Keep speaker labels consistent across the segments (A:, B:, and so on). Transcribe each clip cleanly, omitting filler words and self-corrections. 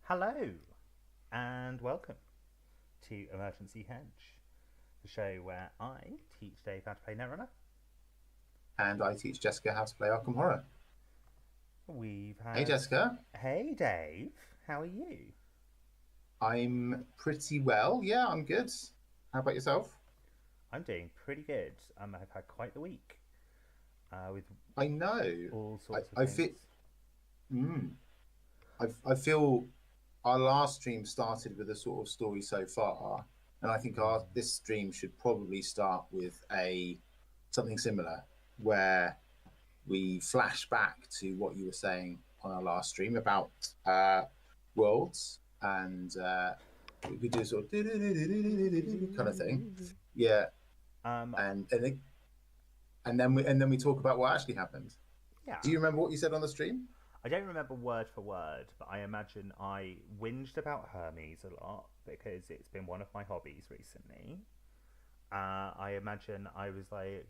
A: Hello, and welcome to Emergency Hedge, the show where I teach Dave how to play Netrunner.
B: And I teach Jessica how to play Arkham Horror.
A: We've
B: Hey,
A: had.
B: Jessica.
A: Hey, Dave, how are you?
B: I'm pretty well. Yeah, I'm good. How about yourself?
A: I'm doing pretty good. I've had quite the week with
B: I know.
A: all
B: I,
A: sorts of
B: I
A: things.
B: feel. Mm, I feel our last stream started with a sort of story so far, and I think our
A: Mm.
B: this stream should probably start with a something similar, where we flash back to what you were saying on our last stream about worlds, and we do sort of kind of thing. Yeah,
A: Um,
B: and then we talk about what actually happened. Do
A: yeah,
B: you remember what you said on the stream?
A: I don't remember word for word, but I imagine I whinged about Hermes a lot because it's been one of my hobbies recently. I imagine I was like,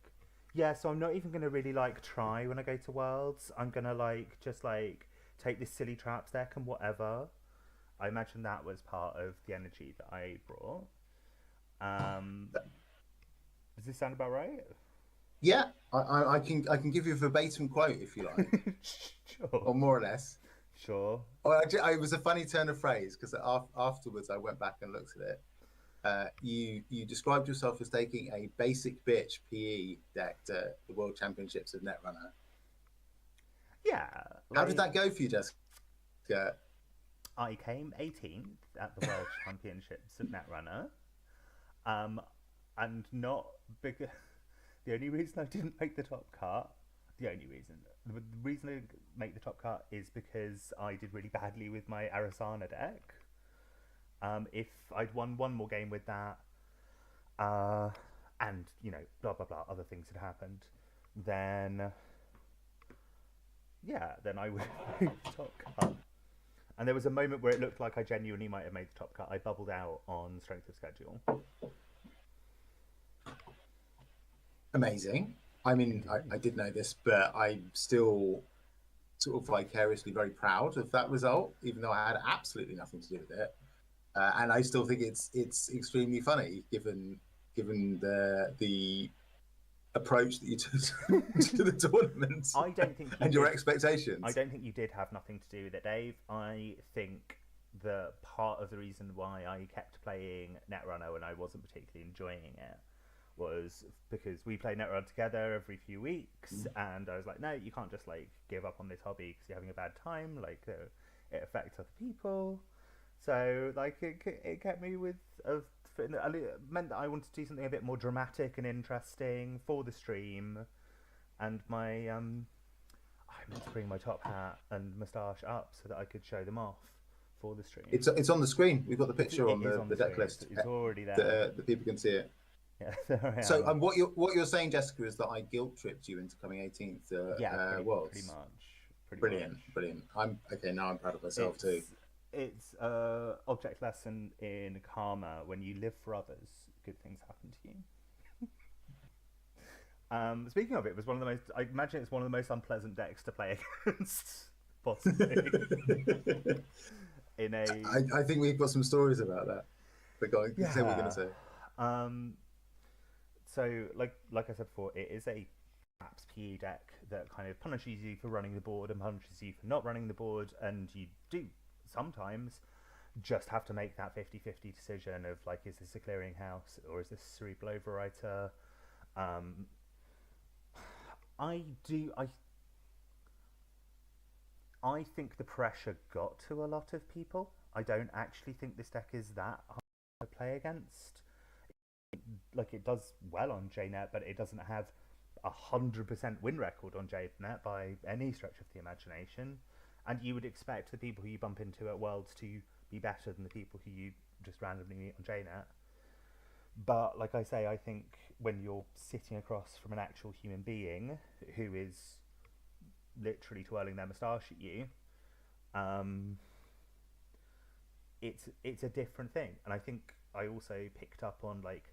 A: yeah, so I'm not even gonna really like try when I go to Worlds. I'm gonna like just like take this silly traps deck and whatever. I imagine that was part of the energy that I brought. Um, does this sound about right?
B: Yeah, I can give you a verbatim quote if you like,
A: Sure,
B: or more or less.
A: sure.
B: Or actually, it was a funny turn of phrase because afterwards I went back and looked at it. You described yourself as taking a basic bitch PE deck to the World Championships of Netrunner.
A: Yeah,
B: How did
A: like
B: that go for you, Jessica?
A: I came 18th at the World Championships of Netrunner, um, and not because the only reason I didn't make the top cut, the reason I didn't make the top cut is because I did really badly with my Arasana deck. If I'd won one more game with that, uh, and blah blah blah, other things had happened, then yeah, then I would have made the top cut. And there was a moment where it looked like I genuinely might have made the top cut. I bubbled out on strength of schedule.
B: Amazing. I mean, I
A: Indeed.
B: did know this, but I'm still sort of vicariously very proud of that result, even though I had absolutely nothing to do with it. And I still think it's extremely funny given the approach that you took to the tournament
A: I don't think you
B: and your
A: did. I
B: expectations.
A: don't think you did have nothing to do with it, Dave. I think the part of the reason why I kept playing Netrunner when I wasn't particularly enjoying it was because we play Netrunner together every few weeks, and I was like, no, you can't just like give up on this hobby because you're having a bad time. Like it affects other people. So like it kept me with a. It meant that I wanted to do something a bit more dramatic and interesting for the stream, and my I meant to bring my top hat and moustache up so that I could show them off for the stream.
B: It's on the screen. We've got the
A: It's
B: picture
A: it
B: on
A: is
B: the,
A: on
B: the
A: the
B: deck
A: screen.
B: list
A: It's already
B: that
A: there.
B: the people can see it.
A: Yeah, there I
B: So,
A: am.
B: what you're saying, Jessica, is that I guilt tripped you into coming 18th to
A: Yeah, pretty
B: Worlds.
A: much, pretty
B: Brilliant,
A: much.
B: brilliant. I'm okay now. I'm proud of myself too.
A: It's a object lesson in karma. When you live for others, good things happen to you. Speaking of it, was one of the most. I imagine it's one of the most unpleasant decks to play against, possibly. In a
B: I think we've got some stories about that. But go on, say what you're going to
A: yeah.
B: say.
A: Um, so like I said before, it is a perhaps PE deck that kind of punishes you for running the board and punishes you for not running the board, and you do sometimes just have to make that 50-50 decision of like, is this a clearinghouse or is this a cerebral overwriter? Um, I do I think the pressure got to a lot of people. I don't actually think this deck is that hard to play against. Like it does well on JNet, but it doesn't have 100% win record on JNet by any stretch of the imagination. And you would expect the people who you bump into at Worlds to be better than the people who you just randomly meet on JNet. But like I say, I think when you're sitting across from an actual human being who is literally twirling their moustache at you, um, it's a different thing. And I think I also picked up on like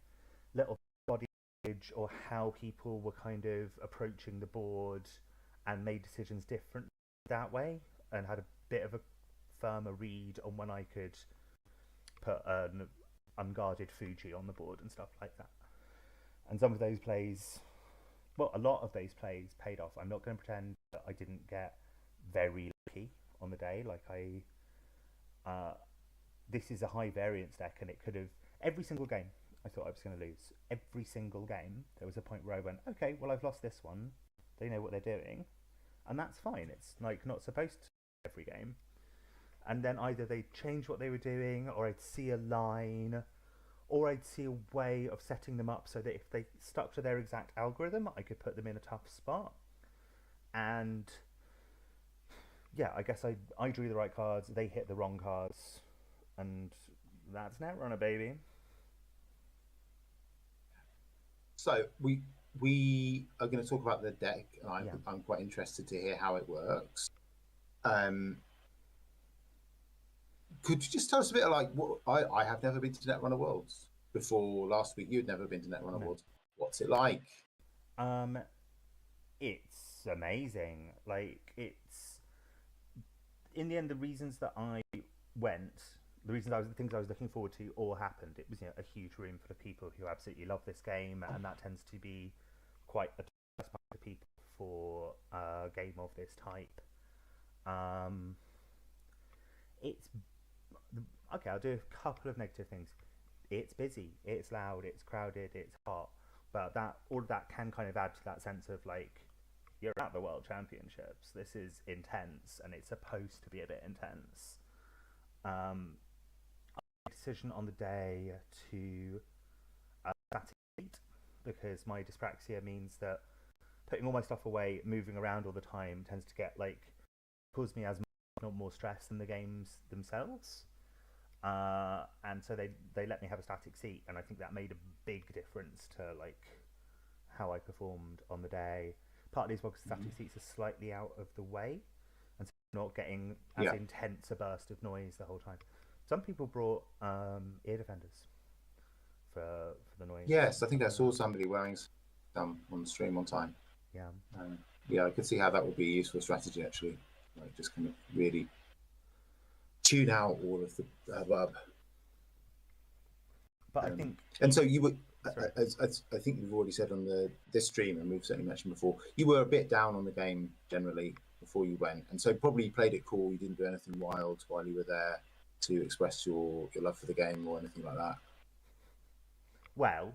A: little body language or how people were kind of approaching the board and made decisions different that way and had a bit of a firmer read on when I could put an unguarded Fuji on the board and stuff like that. And some of those plays, well, a lot of those plays paid off. I'm not going to pretend that I didn't get very lucky on the day. Like this is a high variance deck, and it could have every single game. I thought I was going to lose every single game. There was a point where I went, okay, well, I've lost this one. They know what they're doing, and that's fine. It's like not supposed to every game. And then either they change what they were doing, or I'd see a line, or I'd see a way of setting them up so that if they stuck to their exact algorithm, I could put them in a tough spot. And yeah, I guess I drew the right cards, they hit the wrong cards, and that's Netrunner, baby.
B: So we are going to talk about the deck, and I'm quite interested to hear how it works. Could you just tell us a bit of like what I have never been to Netrunner Worlds before last week. You'd never been to Netrunner Worlds. What's it like?
A: It's amazing. Like it's in the end the reasons that I went, the things I was looking forward to all happened. It was a huge room full of people who absolutely love this game, and that tends to be quite a tough spot for people for a game of this type. It's okay. I'll do a couple of negative things. It's busy, it's loud, it's crowded, it's hot, but all of that can kind of add to that sense of like you're at the World Championships. This is intense, and it's supposed to be a bit intense. I made a decision on the day to static seat because my dyspraxia means that putting all my stuff away, moving around all the time, tends to get like cause me as much, not more stress than the games themselves. And so they let me have a static seat, and I think that made a big difference to like how I performed on the day. Partly as well because static seats are slightly out of the way, and so I'm not getting as intense a burst of noise the whole time. Some people brought ear defenders for the noise.
B: Yes, I think I saw somebody wearing some on the stream one time. Yeah, I could see how that would be a useful strategy actually. Like just kind of really tune out all of the hubbub.
A: But I think,
B: and so you were, as I think we've already said on this stream, and we've certainly mentioned before, you were a bit down on the game generally before you went, and so probably you played it cool. You didn't do anything wild while you were there to express your love for the game or anything like that.
A: Well,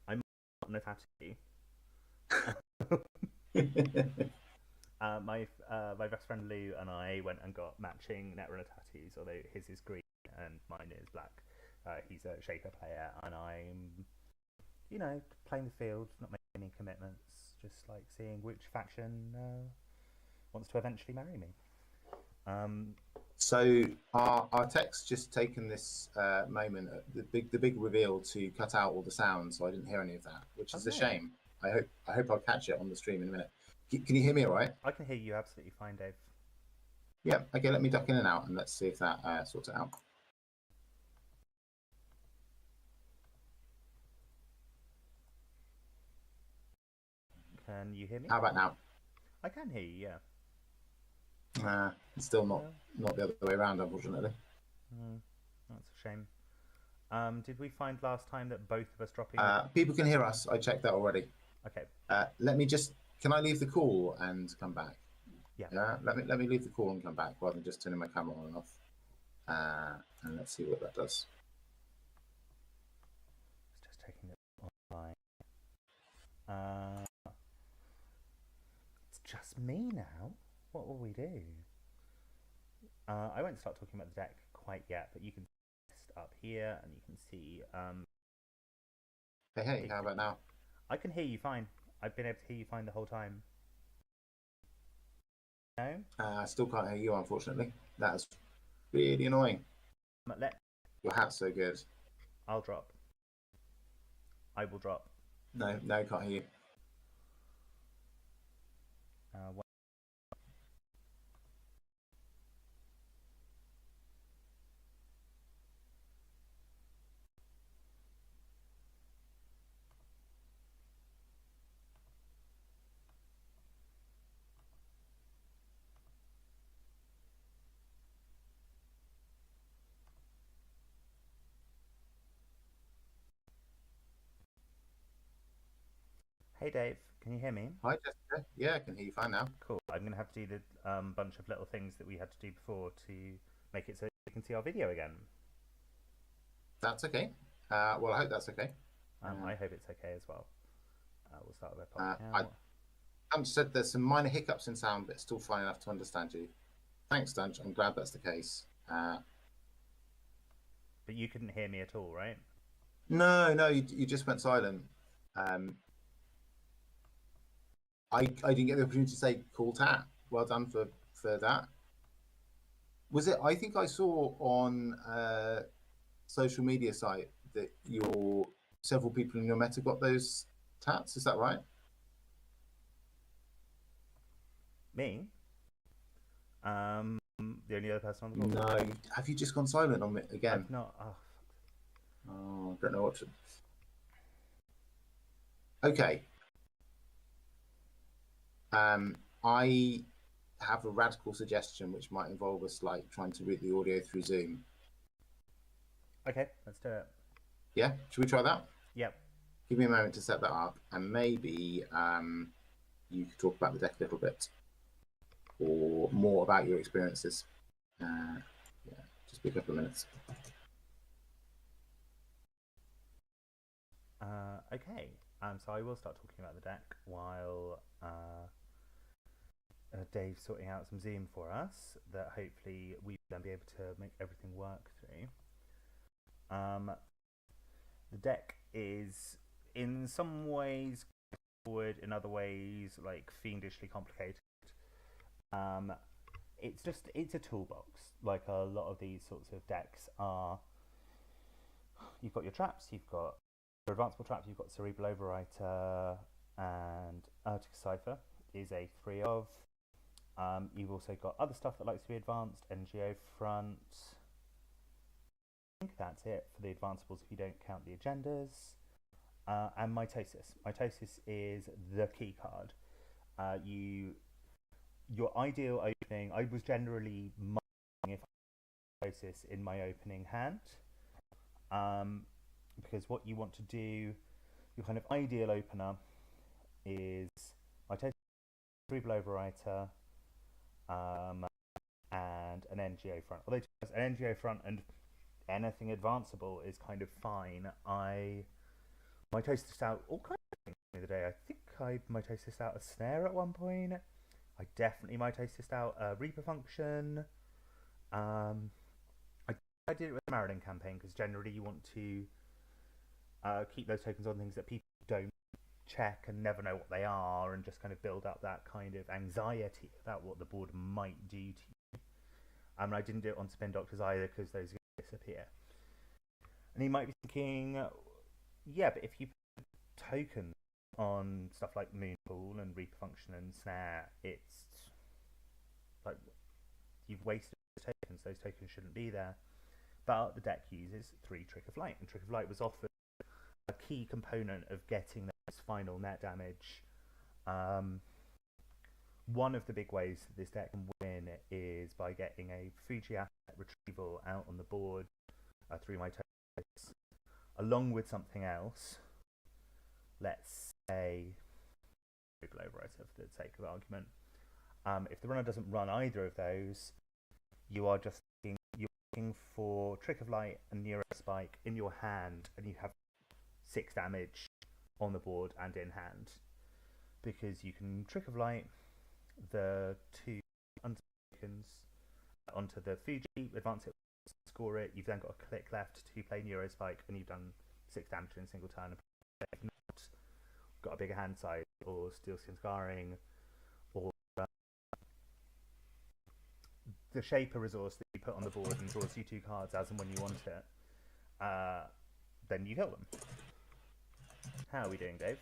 A: I'm not a tattoo. My best friend Lou and I went and got matching Netrunner tattoos, although his is green and mine is black. He's a Shaper player, and I'm, playing the field, not making any commitments, just like seeing which faction wants to eventually marry me.
B: So our tech's just taken this moment, the big reveal, to cut out all the sounds, so I didn't hear any of that, which is a shame. I hope I'll catch it on the stream in a minute. Can you hear me all right?
A: I can hear you absolutely fine, Dave.
B: Yeah, okay, let me duck in and out, and let's see if that sorts it out.
A: Can you hear me?
B: How about now?
A: I can hear you, yeah.
B: It's still not the other way around, unfortunately.
A: That's a shame. Did we find last time that both of us dropping...
B: people can hear us. I checked that already.
A: Okay.
B: Let me just... Can I leave the call and come back?
A: Yeah.
B: Let me leave the call and come back rather than just turning my camera on and off. And let's see what that does.
A: It's just taking it online. It's just me now. What will we do? I won't start talking about the deck quite yet, but you can up here and you can see.
B: Hey, how about now?
A: I can hear you fine. I've been able to hear you fine the whole time. No?
B: I still can't hear you, unfortunately. That's really annoying. Your hat's so good.
A: I'll drop. I will drop.
B: No, can't hear you.
A: Hey Dave, can you hear me?
B: Hi, Jessica. Yeah, I can hear you fine now.
A: Cool. I'm going to have to do the bunch of little things that we had to do before to make it so you can see our video again.
B: That's okay. Well, I hope that's okay.
A: I hope it's okay as well. We'll start with our
B: I
A: account.
B: said there's some minor hiccups in sound, but it's still fine enough to understand you. Thanks, Dunge. I'm glad that's the case.
A: But you couldn't hear me at all, right?
B: No, you just went silent. I didn't get the opportunity to say cool tat. Well done for that. Was it? I think I saw on social media site that your several people in your meta got those tats. Is that right?
A: Me? The only other person on the call?
B: No. Have you just gone silent on me again?
A: I've not.
B: Oh, I don't know what to. Okay. I have a radical suggestion which might involve us like trying to route the audio through Zoom.
A: Okay, let's do it.
B: Yeah, should we try that?
A: Yep.
B: Give me a moment to set that up, and maybe you could talk about the deck a little bit, or more about your experiences. Yeah, just be a couple of minutes.
A: Okay. So I will start talking about the deck while Dave's sorting out some Zoom for us that hopefully we will then be able to make everything work through. The deck is in some ways forward, in other ways like fiendishly complicated. It's a toolbox, like a lot of these sorts of decks are. You've got your traps, you've got your advanceable traps, you've got Cerebral Overwriter, and Urtica Cipher is a 3 of. You've also got other stuff that likes to be advanced, NGO Front. I think that's it for the advanceables if you don't count the agendas. And Mitosis. Mitosis is the key card. Your ideal opening, I was generally marking if Mitosis in my opening hand. Because what you want to do, your kind of ideal opener is Mitosis, Cerebral Overwriter, and an NGO Front. Although an NGO Front and anything advanceable is kind of fine. I mitosis out all kinds of things the other day. I think I mitosis out a snare at one point. I definitely mitosis out a Reaper function. I did it with the Marilyn campaign because generally you want to keep those tokens on things that people don't check and never know what they are, and just kind of build up that kind of anxiety about what the board might do to you. I didn't do it on Spin Doctors either because those are going to disappear. And you might be thinking, yeah, but if you put tokens on stuff like Moonpool and Reaper Function and Snare, it's like you've wasted tokens. Those tokens shouldn't be there. But the deck uses 3 Trick of Light, and Trick of Light was often a key component of getting those final net damage. One of the big ways that this deck can win is by getting a Fuji asset retrieval out on the board through my tokens, along with something else. Let's say Overwriter for the sake of argument. If the runner doesn't run either of those, you are just looking for Trick of Light and Neurospike in your hand, and you have 6 damage on the board and in hand, because you can Trick of Light the 2 tokens onto the Fuji, advance it, score it. You've then got a click left to play Neurospike, and you've done 6 damage in a single turn. If not, got a bigger hand size, or Steelskin Scarring, or the Shaper resource that you put on the board and draws you 2 cards as and when you want it, then you kill them. How are we doing, Dave?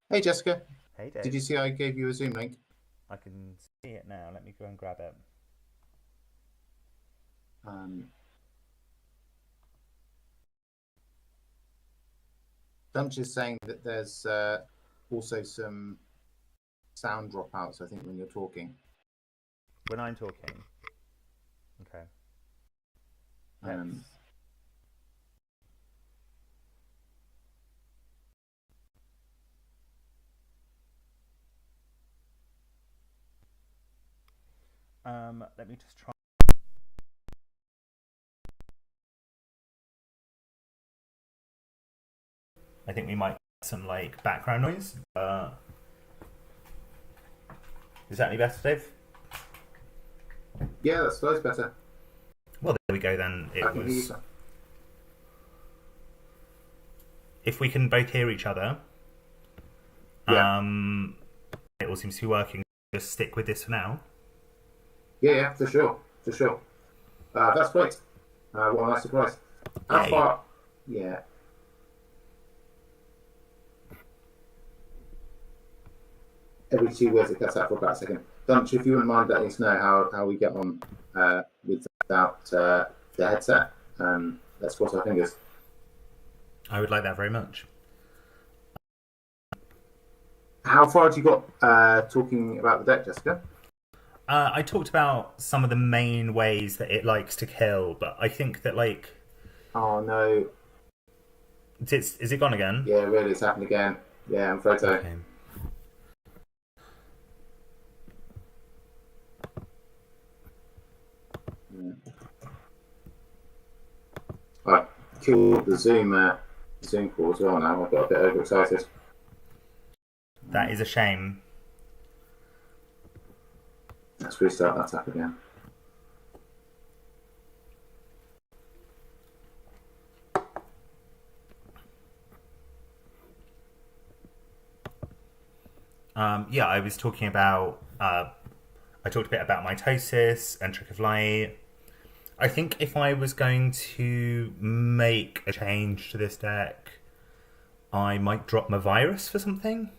B: Hey, Jessica.
A: Hey, Dave.
B: Did you see I gave you a Zoom link?
A: I can see it now. Let me go and grab it.
B: Dunch is saying that there's also some sound dropouts, I think, when you're talking.
A: When I'm talking? Okay. Let me just try. I think we might get some like background noise. Is that any better, Dave?
B: Yeah, that's better.
A: Well, there we go then. It was. If we can both hear each other,
B: yeah.
A: It all seems to be working. Just stick with this for now.
B: Yeah, for sure. That's great. What a nice surprise. How far? Yeah. Every 2 words it cuts out for about a second. Dunch, if you wouldn't mind letting us know how we get on without the headset, let's cross our fingers.
A: I would like that very much.
B: How far have you got talking about the deck, Jessica?
A: I talked about some of the main ways that it likes to kill, but I think that like...
B: Oh no.
A: Is it gone again?
B: Yeah, really, it's happened again. Yeah, I'm afraid so. Okay. I killed the Zoom call as well now. I got a bit overexcited.
A: That is a shame.
B: Let's restart that app again.
A: Yeah, I was talking about... I talked a bit about mitosis and Trick of Light. I think if I was going to make a change to this deck, I might drop my virus for something,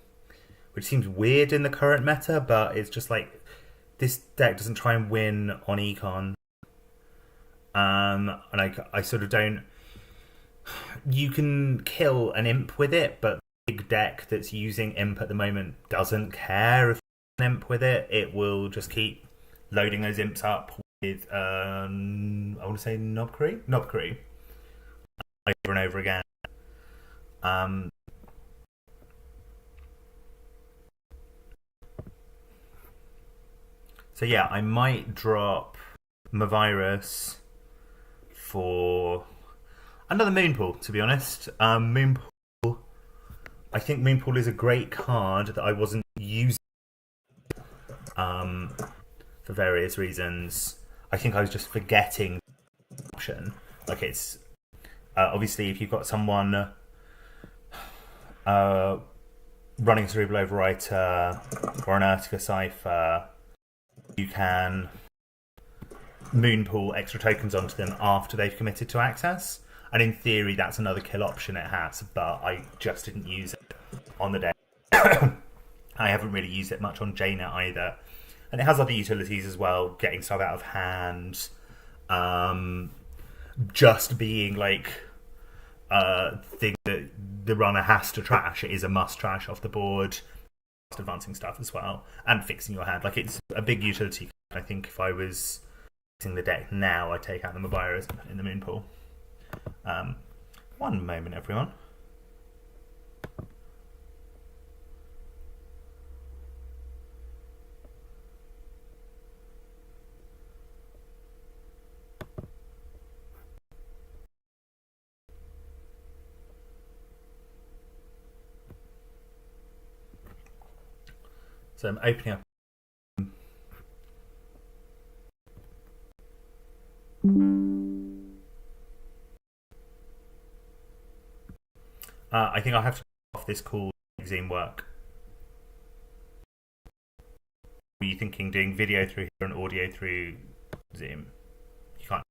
A: which seems weird in the current meta, but it's just like this deck doesn't try and win on econ. And I sort of don't... You can kill an imp with it, but the big deck that's using imp at the moment doesn't care if you an imp with it. It will just keep loading those imps up with, I want to say Knobcree, over and over again. So yeah, I might drop my virus for another Moonpool, to be honest. Moonpool, I think Moonpool is a great card that I wasn't using for various reasons. I think I was just forgetting the option. Like it's obviously if you've got someone running a Cerebral Overwriter or an Urtica Cipher, you can Moonpool extra tokens onto them after they've committed to access. And in theory, that's another kill option it has, but I just didn't use it on the day. I haven't really used it much on Jaina either. And it has other utilities as well, getting stuff out of hand, just being like a thing that the runner has to trash. It is a must trash off the board, advancing stuff as well, and fixing your hand. Like it's a big utility. I think if I was fixing the deck now, I'd take out the Movirus in the Moonpool. One moment, everyone. So I'm opening up. I think I'll have to off this call Zoom work. Were you thinking doing video through here and audio through Zoom? You can't.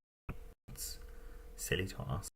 A: It's silly to ask.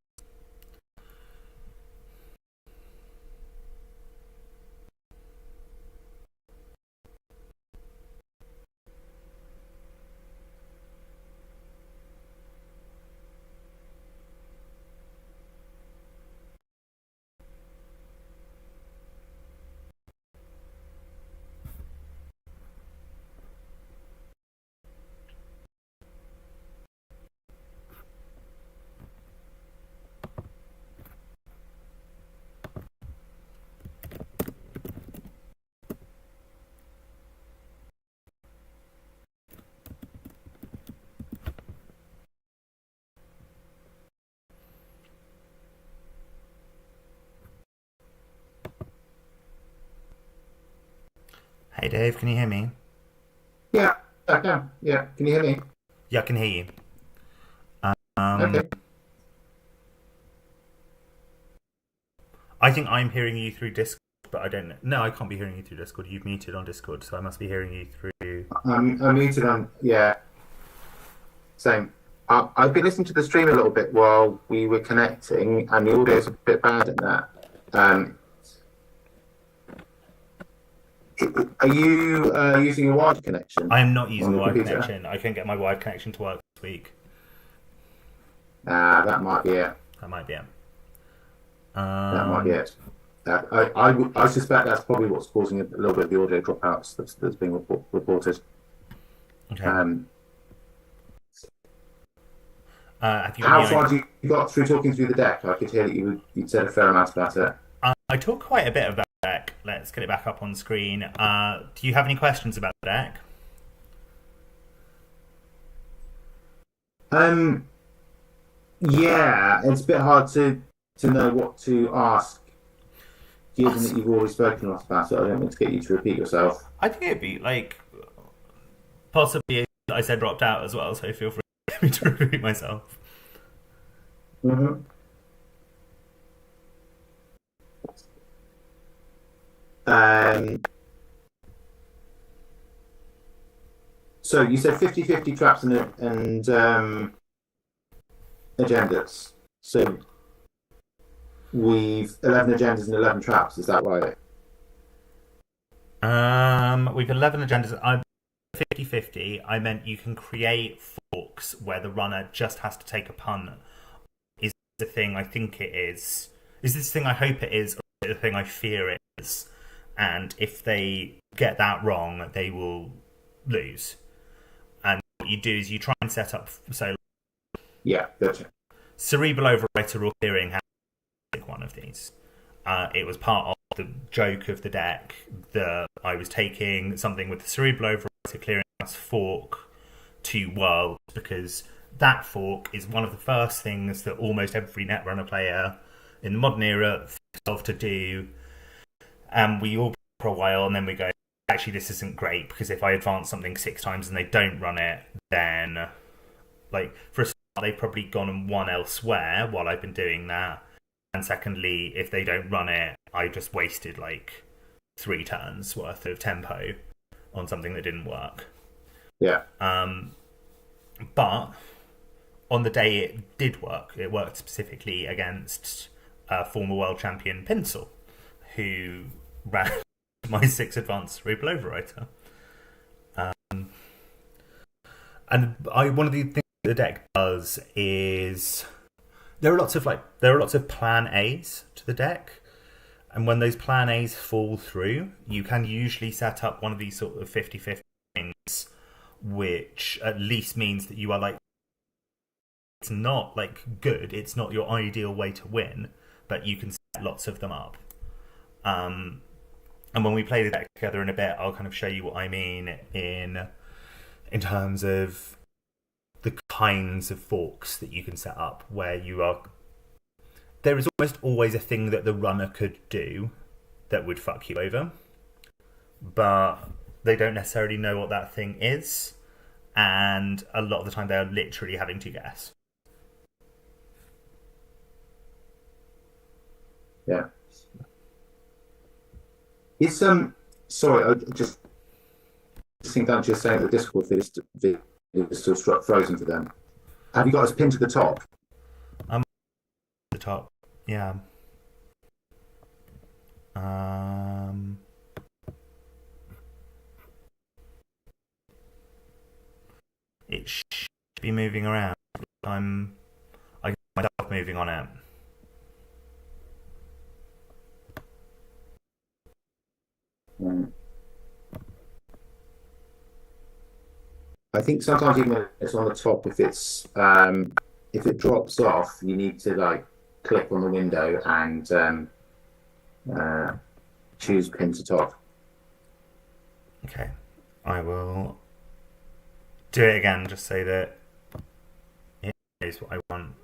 A: Hey Dave, can you hear me?
B: Yeah, I can. Yeah, can you hear me?
A: Yeah, I can hear you. Um,
B: Okay.
A: I think I'm hearing you through Discord, but I don't know. No, I can't be hearing you through Discord. You've muted on Discord, so I must be hearing you through.
B: I'm muted on. Yeah, same. I've been listening to the stream a little bit while we were connecting, and the audio's a bit bad in that. Are you using a wired connection
A: I am not using
B: on
A: a
B: the
A: wired
B: computer?
A: connection. I couldn't get my wired connection to work this week.
B: That might be it.
A: That might be it.
B: That might be it. I suspect that's probably what's causing a little bit of the audio dropouts that's being reported.
A: Okay.
B: Have you How far you got through talking through the deck? I could hear that you'd said a fair amount about it.
A: I talked quite a bit about the deck. Let's get it back up on screen. Do you have any questions about the deck?
B: Yeah, it's a bit hard to know what to ask, given that you've already spoken a lot about it. I don't want to get you to repeat yourself.
A: I think it'd be like possibly I said dropped out as well, so feel free to repeat myself.
B: Mm-hmm. So you said 50-50 traps and agendas. So we've 11 agendas and 11 traps. Is that right?
A: We've 11 agendas. I'm 50-50. I meant you can create forks where the runner just has to take a pun. Is the thing I think it is? Is this the thing I hope it is, or is it the thing I fear it is? And if they get that wrong, they will lose. And what you do is you try and set up
B: yeah, gotcha.
A: Cerebral Overwriter or Clearing has one of these. It was part of the joke of the deck that I was taking something with the Cerebral Overwriter Clearing House fork to World, because that fork is one of the first things that almost every Netrunner player in the modern era thinks of to do. And we all for a while, and then we go, actually, this isn't great, because if I advance something 6 times and they don't run it, then, like, for a start, they've probably gone and won elsewhere while I've been doing that. And secondly, if they don't run it, I just wasted, like, 3 turns worth of tempo on something that didn't work.
B: Yeah.
A: But on the day it did work, it worked specifically against former world champion Pinsel, who ran my 6 advanced Cerebral Overwriter. And one of the things the deck does is there are lots of plan A's to the deck, and when those plan A's fall through, you can usually set up one of these sort of 50-50 things, which at least means that you are like, it's not like good, it's not your ideal way to win, but you can set lots of them up. And when we play the deck together in a bit, I'll kind of show you what I mean in terms of the kinds of forks that you can set up, where you are. There is almost always a thing that the runner could do that would fuck you over, but they don't necessarily know what that thing is, and a lot of the time they are literally having to guess.
B: Yeah. It's sorry, I just think that you're saying the Discord feed is still frozen for them. Have you got us pinned to the top?
A: The top, yeah. It should be moving around. I get myself moving on it.
B: I think sometimes even when it's on the top, if it drops off, you need to like click on the window and choose pin to top.
A: Okay, I will do it again just so that it is what I want.